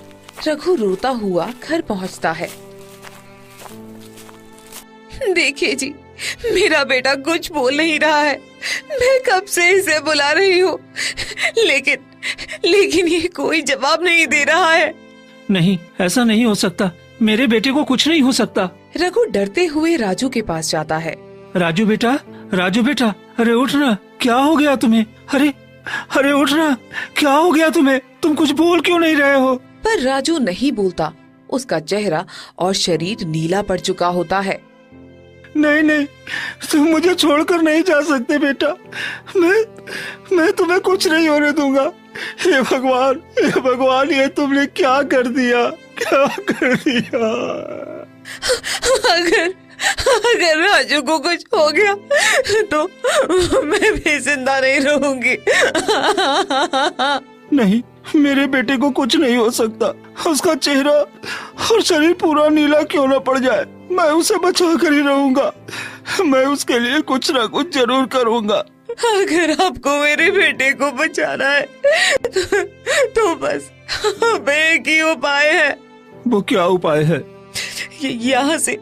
रघु रोता हुआ घर पहुंचता है। देखिए जी, मेरा बेटा कुछ बोल नहीं रहा है, मैं कब से इसे बुला रही हूँ, लेकिन ये कोई जवाब नहीं दे रहा है। नहीं, ऐसा नहीं हो सकता, मेरे बेटे को कुछ नहीं हो सकता। रघु डरते हुए राजू के पास जाता है। राजू बेटा, राजू बेटा, अरे उठना, क्या हो गया तुम्हें? अरे उठना, क्या हो गया तुम्हें? तुम कुछ बोल क्यों नहीं रहे हो? पर राजू नहीं बोलता। उसका चेहरा और शरीर नीला पड़ चुका होता है। नहीं, तुम मुझे छोड़कर नहीं जा सकते बेटा, मैं तुम्हें कुछ नहीं होने दूंगा। हे भगवान, ये तुमने क्या कर दिया? अगर राजू को कुछ हो गया तो मैं भी जिंदा नहीं रहूंगी। नहीं, मेरे बेटे को कुछ नहीं हो सकता। उसका चेहरा और शरीर पूरा नीला क्यों न पड़ जाए, मैं उसे बचा कर ही रहूंगा। मैं उसके लिए कुछ न कुछ जरूर करूंगा। अगर आपको मेरे बेटे को बचाना है तो बस एक ही उपाय है। वो क्या उपाय है? यहाँ से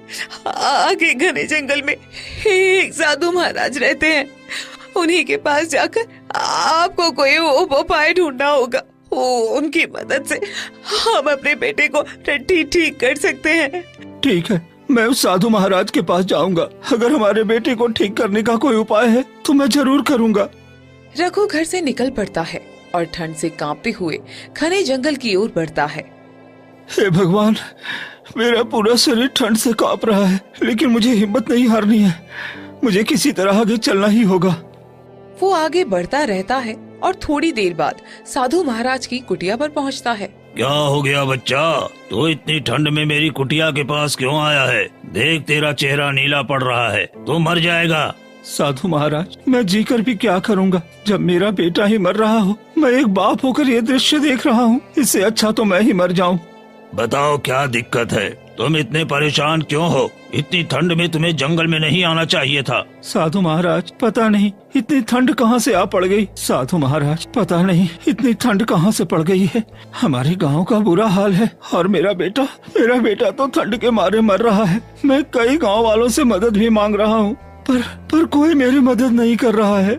आगे घने जंगल में एक साधु महाराज रहते हैं, उन्हीं के पास जाकर आपको कोई उपाय ढूंढना होगा। उनकी मदद से हम अपने बेटे को ठीक कर सकते हैं। ठीक है, मैं उस साधु महाराज के पास जाऊंगा। अगर हमारे बेटे को ठीक करने का कोई उपाय है तो मैं जरूर करूंगा। रघु घर से निकल पड़ता है और ठंड से कांपते हुए घने जंगल की ओर बढ़ता है। हे भगवान, मेरा पूरा शरीर ठंड से कांप रहा है, लेकिन मुझे हिम्मत नहीं हारनी है। मुझे किसी तरह आगे चलना ही होगा। वो आगे बढ़ता रहता है और थोड़ी देर बाद साधु महाराज की कुटिया पर पहुंचता है। क्या हो गया बच्चा, तो इतनी ठंड में मेरी कुटिया के पास क्यों आया है? देख, तेरा चेहरा नीला पड़ रहा है, तो मर जाएगा। साधु महाराज, मैं जीकर भी क्या करूंगा जब मेरा बेटा ही मर रहा हो। मैं एक बाप होकर ये दृश्य देख रहा हूँ, इससे अच्छा तो मैं ही मर जाऊं। बताओ क्या दिक्कत है? तुम इतने परेशान क्यों हो? इतनी ठंड में तुम्हें जंगल में नहीं आना चाहिए था। साधु महाराज, पता नहीं इतनी ठंड कहाँ से आ पड़ गई। साधु महाराज, पता नहीं इतनी ठंड कहाँ से पड़ गई है। हमारे गांव का बुरा हाल है और मेरा बेटा तो ठंड के मारे मर रहा है। मैं कई गांव वालों से मदद भी मांग रहा हूँ, पर कोई मेरी मदद नहीं कर रहा है।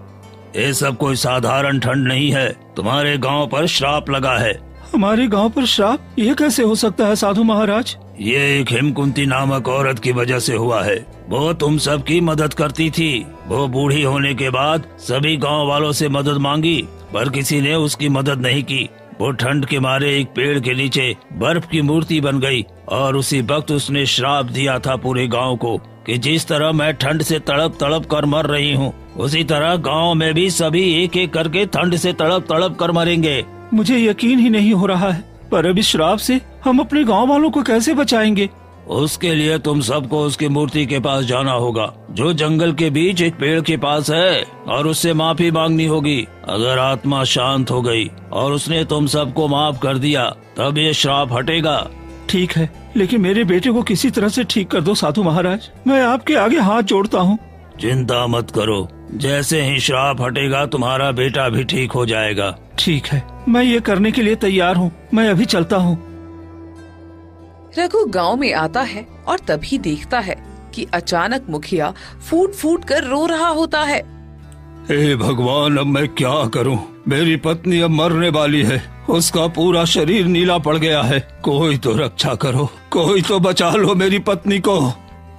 ये सब कोई साधारण ठंड नहीं है, तुम्हारे गाँव पर श्राप लगा है। हमारे गांव पर श्राप? ये कैसे हो सकता है साधु महाराज? ये एक हिमकुंती नामक औरत की वजह से हुआ है। वो तुम सबकी मदद करती थी। वो बूढ़ी होने के बाद सभी गांव वालों से मदद मांगी, पर किसी ने उसकी मदद नहीं की। वो ठंड के मारे एक पेड़ के नीचे बर्फ की मूर्ति बन गई और उसी वक्त उसने श्राप दिया था पूरे गांव को कि जिस तरह मैं ठंड से तड़प तड़प कर मर रही हूँ, उसी तरह गांव में भी सभी एक एक करके ठंड से तड़प तड़प कर मरेंगे। मुझे यकीन ही नहीं हो रहा है, पर अब इस श्राप से हम अपने गांव वालों को कैसे बचाएंगे? उसके लिए तुम सबको उसकी मूर्ति के पास जाना होगा, जो जंगल के बीच एक पेड़ के पास है, और उससे माफी मांगनी होगी। अगर आत्मा शांत हो गई और उसने तुम सबको माफ कर दिया, तब ये श्राप हटेगा। ठीक है, लेकिन मेरे बेटे को किसी तरह से ठीक कर दो साधु महाराज। मैं आपके आगे हाथ जोड़ता हूँ। चिंता मत करो, जैसे ही श्राप हटेगा तुम्हारा बेटा भी ठीक हो जाएगा। ठीक है, मैं ये करने के लिए तैयार हूँ। मैं अभी चलता हूँ। रघु गांव में आता है और तभी देखता है कि अचानक मुखिया फूट फूट कर रो रहा होता है। हे भगवान, अब मैं क्या करूं? मेरी पत्नी अब मरने वाली है, उसका पूरा शरीर नीला पड़ गया है। कोई तो रक्षा करो, कोई तो बचा लो मेरी पत्नी को।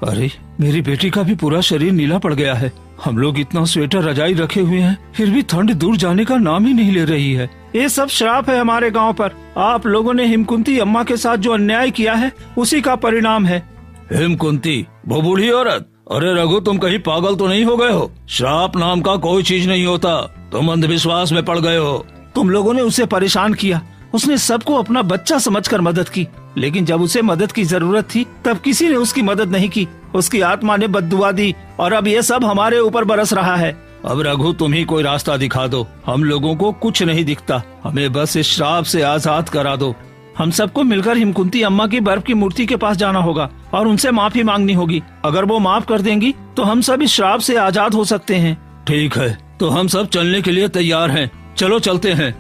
अरे मेरी बेटी का भी पूरा शरीर नीला पड़ गया है। हम लोग इतना स्वेटर रजाई रखे हुए हैं, फिर भी ठंड दूर जाने का नाम ही नहीं ले रही है। ये सब श्राप है हमारे गांव पर। आप लोगों ने हिमकुंती अम्मा के साथ जो अन्याय किया है उसी का परिणाम है। हिमकुंती, वो बूढ़ी औरत। अरे रघु, तुम कहीं पागल तो नहीं हो गए हो? श्राप नाम का कोई चीज नहीं होता, तुम अंधविश्वास में पड़ गए हो। तुम लोगों ने उसे परेशान किया, उसने सबको अपना बच्चा समझकर मदद की, लेकिन जब उसे मदद की जरूरत थी तब किसी ने उसकी मदद नहीं की। उसकी आत्मा ने बद्दुआ दी और अब ये सब हमारे ऊपर बरस रहा है। अब रघु, तुम ही कोई रास्ता दिखा दो। हम लोगों को कुछ नहीं दिखता, हमें बस इस श्राप से आजाद करा दो। हम सबको मिलकर हिमकुंती अम्मा की बर्फ की मूर्ति के पास जाना होगा और उनसे माफी मांगनी होगी। अगर वो माफ कर देंगी तो हम सब इस श्राप से आजाद हो सकते हैं। ठीक है, तो हम सब चलने के लिए तैयार हैं। चलो चलते हैं।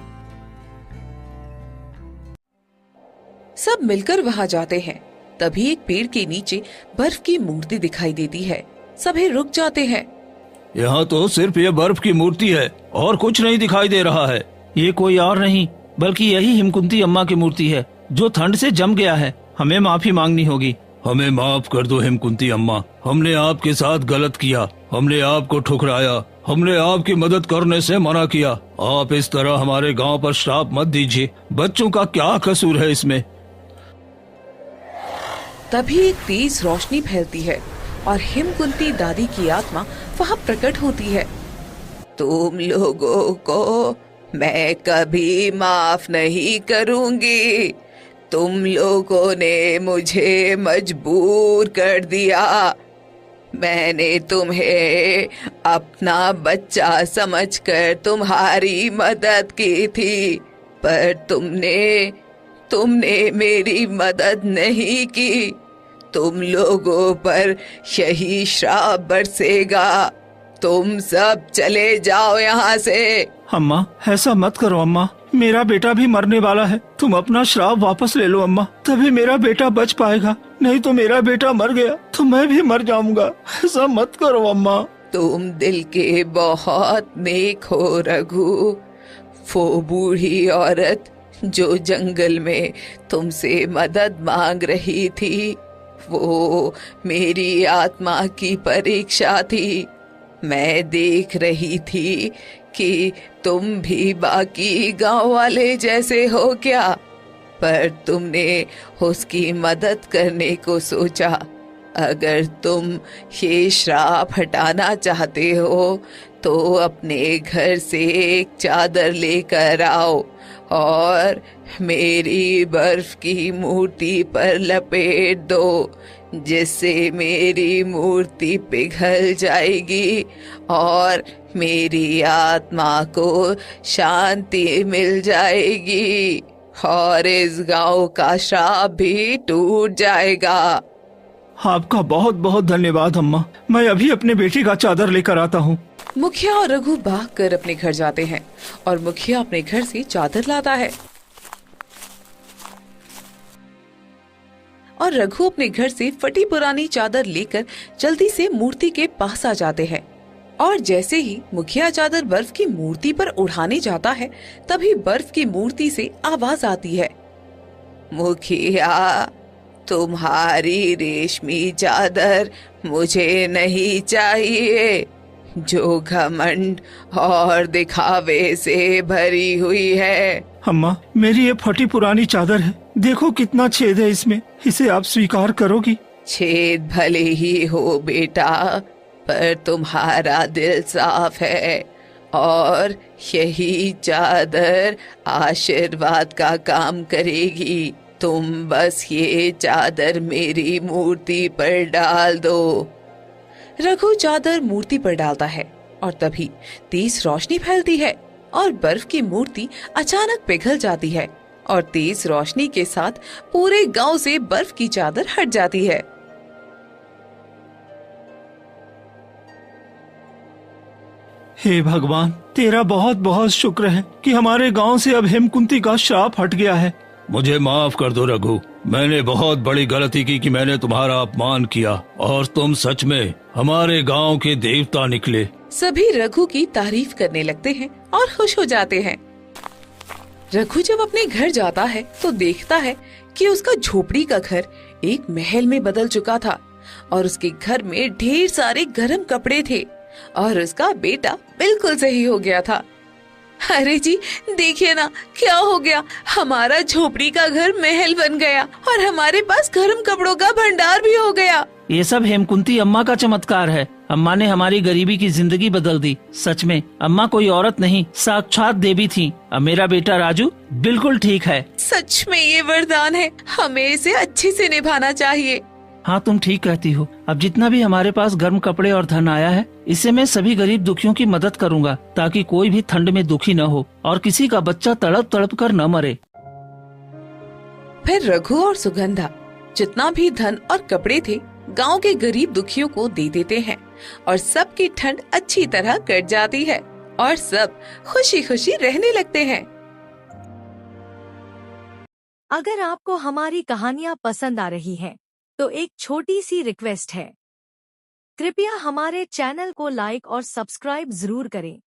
सब मिलकर वहाँ जाते हैं। तभी एक पेड़ के नीचे बर्फ की मूर्ति दिखाई देती है। सभी रुक जाते हैं। यहाँ तो सिर्फ ये बर्फ की मूर्ति है और कुछ नहीं दिखाई दे रहा है। ये कोई और नहीं बल्कि यही हिमकुंती अम्मा की मूर्ति है जो ठंड से जम गया है। हमें माफी मांगनी होगी। हमें माफ कर दो हिमकुंती अम्मा, हमने आपके साथ गलत किया, हमने आपको ठुकराया, हमने आपकी मदद करने से मना किया। आप इस तरह हमारे गांव पर श्राप मत दीजिए, बच्चों का क्या कसूर है इसमें। तभी एक तेज रोशनी फैलती है और हिमकुंती दादी की आत्मा वहाँ प्रकट होती है। तुम लोगों को मैं कभी माफ नहीं करूंगी। तुम लोगों ने मुझे मजबूर कर दिया। मैंने तुम्हें अपना बच्चा समझकर तुम्हारी मदद की थी, पर तुमने मेरी मदद नहीं की। तुम लोगों पर यही श्राप बरसेगा। तुम सब चले जाओ यहाँ से। अम्मा, ऐसा मत करो अम्मा, मेरा बेटा भी मरने वाला है। तुम अपना श्राप वापस ले लो अम्मा, तभी मेरा बेटा बच पाएगा। नहीं तो मेरा बेटा मर गया तो मैं भी मर जाऊंगा। ऐसा मत करो अम्मा। तुम दिल के बहुत नेक हो रघु। वो बूढ़ी औरत जो जंगल में तुमसे मदद मांग रही थी, वो मेरी आत्मा की परीक्षा थी। मैं देख रही थी कि तुम भी बाकी गांव वाले जैसे हो क्या, पर तुमने उसकी मदद करने को सोचा। अगर तुम ये श्राप हटाना चाहते हो तो अपने घर से एक चादर लेकर आओ और मेरी बर्फ की मूर्ति पर लपेट दो, जिससे मेरी मूर्ति पिघल जाएगी और मेरी आत्मा को शांति मिल जाएगी और इस गांव का श्राप भी टूट जाएगा। आपका बहुत बहुत धन्यवाद अम्मा। मैं अभी अपने बेटे का चादर लेकर आता हूँ। मुखिया और रघु भागकर अपने घर जाते हैं और मुखिया अपने घर से चादर लाता है और रघु अपने घर से फटी पुरानी चादर लेकर जल्दी से मूर्ति के पास आ जाते हैं। और जैसे ही मुखिया चादर बर्फ की मूर्ति पर उड़ाने जाता है, तभी बर्फ की मूर्ति से आवाज आती है, मुखिया, तुम्हारी रेशमी चादर मुझे नहीं चाहिए, जो घमंड और दिखावे से भरी हुई है। अम्मा, मेरी ये फटी पुरानी चादर है, देखो कितना छेद है इसमें, इसे आप स्वीकार करोगी? छेद भले ही हो बेटा, पर तुम्हारा दिल साफ है और यही चादर आशीर्वाद का काम करेगी। तुम बस ये चादर मेरी मूर्ति पर डाल दो। रघु चादर मूर्ति पर डालता है और तभी तेज रोशनी फैलती है और बर्फ की मूर्ति अचानक पिघल जाती है और तेज रोशनी के साथ पूरे गांव से बर्फ की चादर हट जाती है। हे भगवान, तेरा बहुत बहुत शुक्र है कि हमारे गांव से अब हेमकुंती का श्राप हट गया है। मुझे माफ कर दो रघु, मैंने बहुत बड़ी गलती की कि मैंने तुम्हारा अपमान किया और तुम सच में हमारे गांव के देवता निकले। सभी रघु की तारीफ करने लगते हैं और खुश हो जाते हैं। रघु जब अपने घर जाता है तो देखता है कि उसका झोपड़ी का घर एक महल में बदल चुका था और उसके घर में ढेर सारे गर्म कपड़े थे और उसका बेटा बिल्कुल सही हो गया था। अरे जी, देखिए ना क्या हो गया, हमारा झोपड़ी का घर महल बन गया और हमारे पास गर्म कपड़ों का भंडार भी हो गया। ये सब हेमकुंती अम्मा का चमत्कार है। अम्मा ने हमारी गरीबी की जिंदगी बदल दी। सच में अम्मा कोई औरत नहीं, साक्षात देवी थी। अब मेरा बेटा राजू बिल्कुल ठीक है। सच में ये वरदान है, हमें इसे अच्छे से निभाना चाहिए। हाँ, तुम ठीक कहती हो। अब जितना भी हमारे पास गर्म कपड़े और धन आया है, इससे मैं सभी गरीब दुखियों की मदद करूँगा ताकि कोई भी ठंड में दुखी न हो और किसी का बच्चा तड़प तड़प कर न मरे। फिर रघु और सुगंधा जितना भी धन और कपड़े थे गांव के गरीब दुखियों को दे देते हैं और सबकी ठंड अच्छी तरह कट जाती है और सब खुशी खुशी रहने लगते हैं। अगर आपको हमारी कहानियाँ पसंद आ रही हैं, तो एक छोटी सी रिक्वेस्ट है, कृपया हमारे चैनल को लाइक और सब्सक्राइब जरूर करें।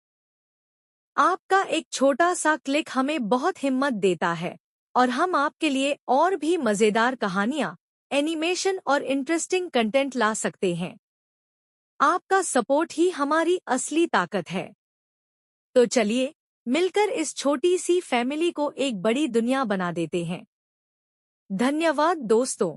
आपका एक छोटा सा क्लिक हमें बहुत हिम्मत देता है और हम आपके लिए और भी मजेदार कहानियाँ, एनिमेशन और इंटरेस्टिंग कंटेंट ला सकते हैं। आपका सपोर्ट ही हमारी असली ताकत है। तो चलिए मिलकर इस छोटी सी फैमिली को एक बड़ी दुनिया बना देते हैं। धन्यवाद दोस्तों।